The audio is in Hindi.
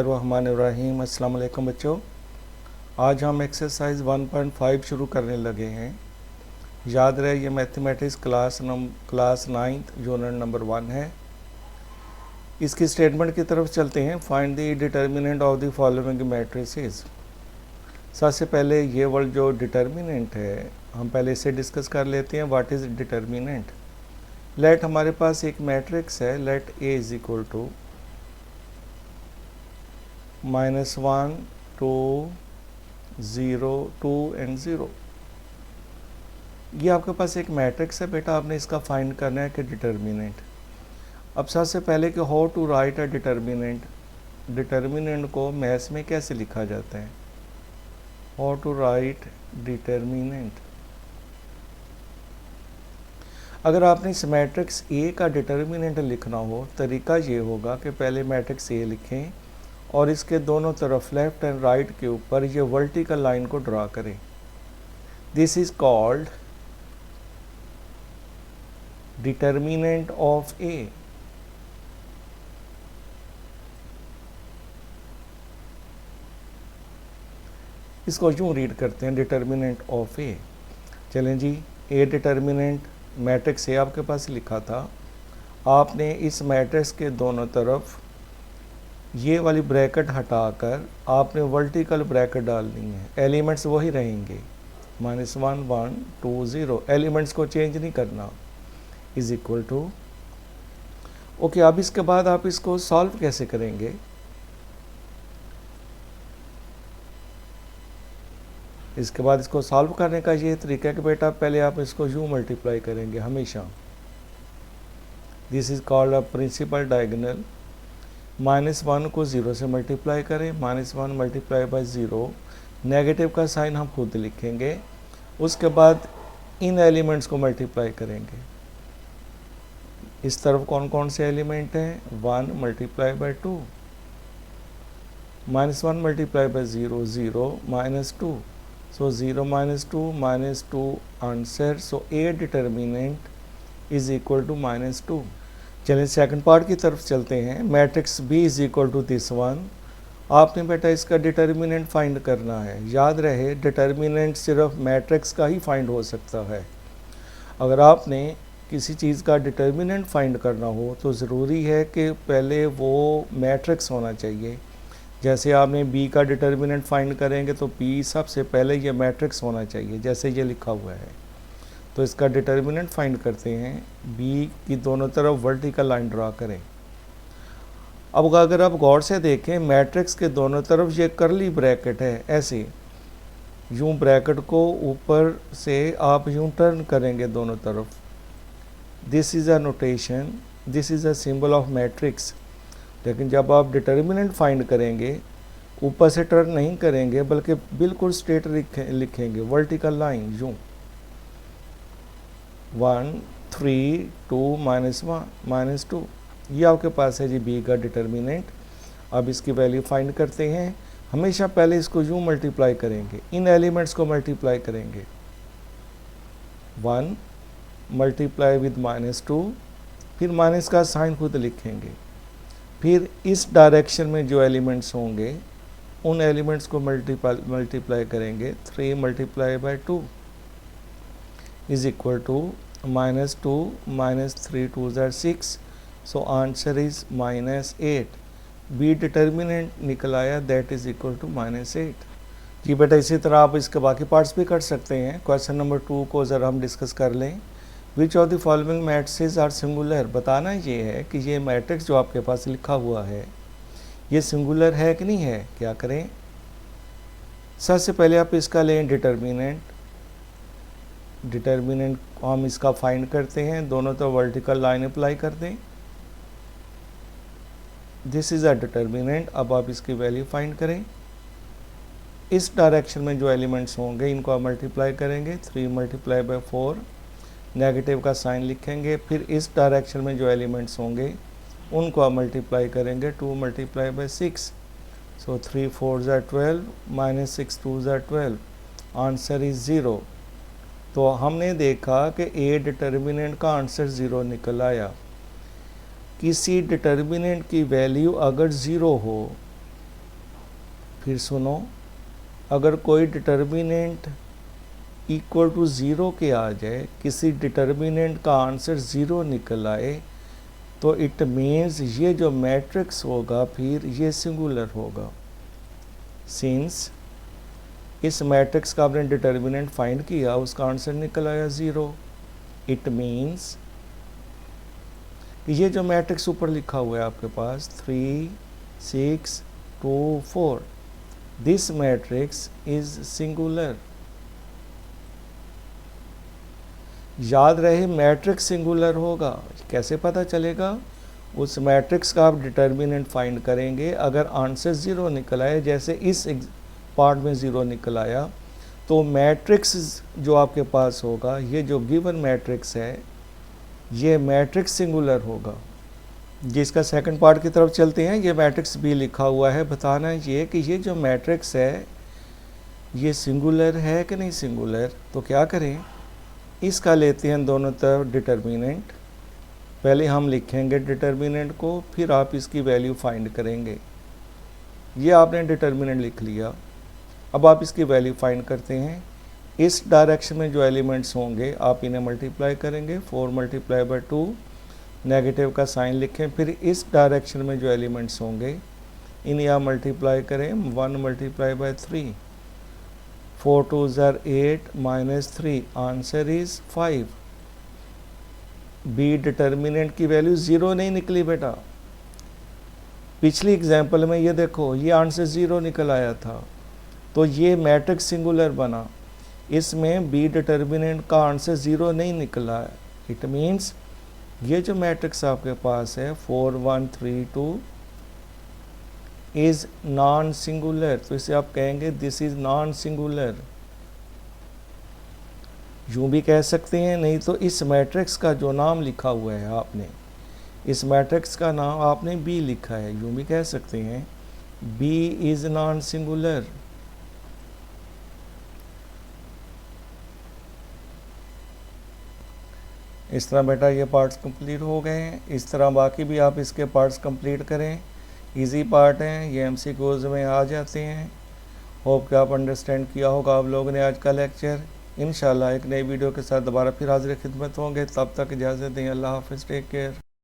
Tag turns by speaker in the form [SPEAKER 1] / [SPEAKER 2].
[SPEAKER 1] बिस्मिल्लाहिर्रहमानिर्रहीम। अस्सलाम वालेकुम बच्चों, आज हम एक्सरसाइज 1.5 शुरू करने लगे हैं। याद रहे ये mathematics class 9th unit number 1 है। इसकी स्टेटमेंट की तरफ चलते हैं। Find the determinant of the following matrices. सबसे पहले ये वर्ड जो डिटर्मिनेंट है, हम पहले इसे डिस्कस कर लेते हैं। What is determinant. लेट हमारे पास एक मैट्रिक्स है, let A is equal to -1 2 0 2 and 0। ये आपके पास एक मैट्रिक्स है बेटा, आपने इसका फाइंड करना है कि डिटर्मिनेंट। अब सबसे पहले कि how to write a determinant. Determinant को मैथ्स में कैसे लिखा जाता है। How to write determinant. अगर आपने इस मैट्रिक्स ए का डिटर्मिनेंट लिखना हो, तरीका ये होगा कि पहले मैट्रिक्स ए लिखें और इसके दोनों तरफ लेफ्ट एंड राइट के ऊपर ये वर्टिकल लाइन को ड्रा करें। This is called determinant of A. इसको यूं रीड करते हैं, डिटर्मिनेंट ऑफ ए। चलें जी, ए डिटर्मिनेंट मैट्रिक्स ए आपके पास लिखा था। आपने इस मैट्रिक्स के दोनों तरफ ये वाली ब्रैकेट हटाकर आपने वर्टिकल ब्रैकेट डालनी है। एलिमेंट्स वही रहेंगे, -1 1 2 0। एलिमेंट्स को चेंज नहीं करना। Is equal to okay. अब इसके बाद आप इसको सॉल्व कैसे करेंगे। इसके बाद इसको सॉल्व करने का ये तरीका है कि बेटा पहले आप इसको यूं मल्टीप्लाई करेंगे हमेशा। This is called a principal diagonal. -1 को 0 से मल्टीप्लाई करें, -1 मल्टीप्लाई बाय 0। नेगेटिव का साइन हम खुद लिखेंगे। उसके बाद इन एलिमेंट्स को मल्टीप्लाई करेंगे। इस तरफ कौन कौन से एलिमेंट हैं, 1 multiply by 2, -1 multiply by 0 0 -2। So 0 -2 answer. So A determinant is equal to -2। चलिए सेकंड पार्ट की तरफ चलते हैं। Matrix B is equal to this one. आपने बेटा इसका डिटर्मिनेंट फाइंड करना है। याद रहे डिटर्मिनेंट सिर्फ मैट्रिक्स का ही फाइंड हो सकता है। अगर आपने किसी चीज़ का डिटर्मिनेंट फाइंड करना हो तो ज़रूरी है कि पहले वो मैट्रिक्स होना चाहिए। जैसे आपने बी का डिटर्मिनेंट फाइंड करेंगे तो बी सबसे पहले ये मैट्रिक्स होना चाहिए, जैसे ये लिखा हुआ है। तो इसका डिटर्मिनेंट फाइंड करते हैं। बी की दोनों तरफ वर्टिकल लाइन ड्रा करें। अब अगर आप गौर से देखें, मैट्रिक्स के दोनों तरफ ये करली ब्रैकेट है, ऐसे यूं ब्रैकेट को ऊपर से आप यूं टर्न करेंगे दोनों तरफ। This is a notation, this is a symbol of matrix. लेकिन जब आप डिटर्मिनेंट फाइंड करेंगे, ऊपर से टर्न नहीं करेंगे बल्कि बिल्कुल स्ट्रेट लिखेंगे, वर्टिकल लाइन यूं 1 3 2 -1 -2। ये आपके पास है जी बी का डिटर्मिनेंट। अब इसकी वैल्यू फाइंड करते हैं। हमेशा पहले इसको यूं मल्टीप्लाई करेंगे, इन एलिमेंट्स को मल्टीप्लाई करेंगे। 1 मल्टीप्लाई विद -2, फिर माइनस का साइन खुद लिखेंगे। फिर इस डायरेक्शन में जो एलिमेंट्स होंगे उन एलिमेंट्स को मल्टीप्लाई करेंगे। 3 multiply by 2 is equal to -2 -3 2 6। So answer is -8। B determinant निकल आया, दैट इज इक्वल टू -8। जी बेटा, इसी तरह आप इसके बाकी पार्ट्स भी कर सकते हैं। क्वेश्चन नंबर 2 को ज़रा हम डिस्कस कर लें। Which of the following matrices are singular. बताना ये है कि ये मैट्रिक्स जो आपके पास लिखा हुआ है ये सिंगुलर है कि नहीं है। क्या करें, सबसे पहले आप इसका लें डिटर्मिनेंट। डिटर्मिनेंट हम इसका फाइंड करते हैं, दोनों तो वर्टिकल लाइन अप्लाई कर दें। This is a determinant. अब आप इसकी वैल्यू फाइंड करें। इस डायरेक्शन में जो एलिमेंट्स होंगे इनको आप मल्टीप्लाई करेंगे। 3 मल्टीप्लाई बाय 4, नेगेटिव का साइन लिखेंगे। फिर इस डायरेक्शन में जो एलिमेंट्स होंगे उनको आप मल्टीप्लाई करेंगे। 2 multiply by 6। So 3 4 12 -6 2 12। Answer is 0। तो हमने देखा कि ए डिटर्मिनेंट का आंसर 0 निकल आया। किसी डिटर्मिनेंट की वैल्यू अगर 0 हो फिर सुनो, अगर कोई डिटर्मिनेंट इक्वल टू ज़ीरो के आ जाए, किसी डिटर्मिनेंट का आंसर ज़ीरो निकल आए, तो इट मीन्स ये जो मैट्रिक्स होगा फिर ये सिंगुलर होगा। सिंस इस मैट्रिक्स का आपने डिटर्मिनेंट फाइंड किया, उसका आंसर निकल आया ज़ीरो, इट मीन्स ये जो मैट्रिक्स ऊपर लिखा हुआ है आपके पास 3 6 2 4, दिस मैट्रिक्स इज सिंगुलर। याद रहे मैट्रिक्स सिंगुलर होगा, कैसे पता चलेगा? उस मैट्रिक्स का आप डिटर्मिनेंट फाइंड करेंगे, अगर आंसर ज़ीरो निकल आए, जैसे इस पार्ट में ज़ीरो निकल आया, तो मैट्रिक्स जो आपके पास होगा, ये जो गिवन मैट्रिक्स है, ये मैट्रिक्स सिंगुलर होगा। जिसका सेकंड पार्ट की तरफ चलते हैं, ये मैट्रिक्स भी लिखा हुआ है, बताना ये कि ये जो मैट्रिक्स है ये सिंगुलर है कि नहीं सिंगुलर। तो क्या करें, इसका लेते हैं दोनों तरफ डिटर्मिनेंट। पहले हम लिखेंगे डिटर्मिनेंट को, फिर आप इसकी वैल्यू फाइंड करेंगे। ये आपने डिटर्मिनेंट लिख लिया, अब आप इसकी वैल्यू फाइंड करते हैं। इस डायरेक्शन में जो एलिमेंट्स होंगे आप इन्हें मल्टीप्लाई करेंगे, 4 मल्टीप्लाई बाई 2, नेगेटिव का साइन लिखें। फिर इस डायरेक्शन में जो एलिमेंट्स होंगे इन्हें आप मल्टीप्लाई करें, 1 मल्टीप्लाई बाई 3, 4 2 ज़ार 8 minus 3, answer is 5। B determinant की वैल्यू ज़ीरो नहीं निकली बेटा। पिछली एग्जाम्पल में ये देखो, ये आंसर ज़ीरो निकल आया था, तो ये मैट्रिक्स सिंगुलर बना। इसमें बी डिटर्मिनेंट का आंसर ज़ीरो नहीं निकला है, इट मीन्स ये जो मैट्रिक्स आपके पास है 4 1 3 2 इज़ नॉन सिंगुलर। तो इसे आप कहेंगे दिस इज़ नॉन सिंगुलर, यूँ भी कह सकते हैं। नहीं तो इस मैट्रिक्स का जो नाम लिखा हुआ है आपने, इस मैट्रिक्स का नाम आपने बी लिखा है, यूँ भी कह सकते हैं बी इज़ नॉन सिंगुलर। इस तरह बेटा ये पार्ट्स कंप्लीट हो गए हैं। इस तरह बाकी भी आप इसके पार्ट्स कंप्लीट करें, इजी पार्ट हैं, ये एमसीक्यूज में आ जाते हैं। होप कि आप अंडरस्टैंड किया होगा आप लोगों ने आज का लेक्चर। इंशाल्लाह एक नई वीडियो के साथ दोबारा फिर हाजिर खिदमत होंगे, तब तक इजाज़त दें। अल्लाह हाफ़िज़, टेक केयर।